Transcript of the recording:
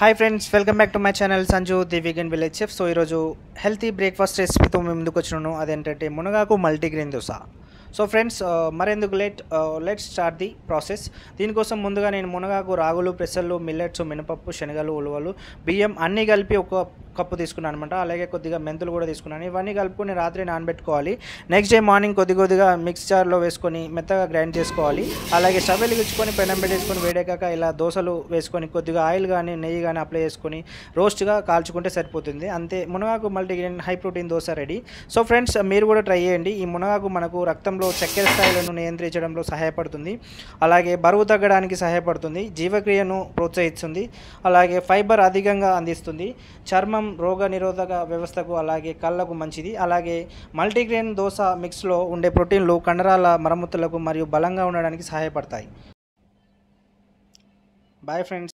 Hi friends, welcome back to my channel Sanju the vegan village chef. So ఈరోజు healthy breakfast రెసిపీతో మేము ముందుకు వచ్చినాను. అదేంటంటే మునగాకు మల్టీగ్రెయిన్ దోశ. సో ఫ్రెండ్స్, మరెందుకు లెట్స్ స్టార్ట్ ది ప్రాసెస్. దీనికోసం ముందుగా నేను మునగాకు, రాగులు, పెసలు, మిల్లెట్స్, మినపప్పు, శనగలు, ఉలువలు, బియ్యం అన్నీ కలిపి ఒక కప్పు తీసుకున్నాను అనమాట. అలాగే కొద్దిగా మెంతులు కూడా తీసుకున్నాను. ఇవన్నీ కలుపుకొని రాత్రి నానబెట్టుకోవాలి. నెక్స్ట్ డే మార్నింగ్ కొద్దిగా మిక్స్ జార్లో వేసుకొని మెత్తగా గ్రైండ్ చేసుకోవాలి. అలాగే స్టవ్ వెలిగించుకొని పెనం పెట్టేసుకొని వేడెక్కాక ఇలా దోశలు వేసుకొని కొద్దిగా ఆయిల్ కానీ నెయ్యి కానీ అప్లై చేసుకొని రోస్ట్గా కాల్చుకుంటే సరిపోతుంది. అంతే, మునగాకు multigrain high protein dosa ready. So friends, మీరు కూడా ట్రై చేయండి. ఈ మునగాకు మనకు రక్తంలో చక్కెర స్థాయిలను నియంత్రించడంలో సహాయపడుతుంది. అలాగే బరువు తగ్గడానికి సహాయపడుతుంది. జీవక్రియను ప్రోత్సహిస్తుంది. అలాగే ఫైబర్ అధికంగా అందిస్తుంది. చర్మం, రోగ నిరోధక వ్యవస్థకు అలాగే కళ్ళకు మంచిది. అలాగే మల్టీగ్రెయిన్ దోశ మిక్స్లో ఉండే ప్రోటీన్లు కండరాల మరమ్మతులకు మరియు బలంగా ఉండడానికి సహాయపడతాయి. Bye friends.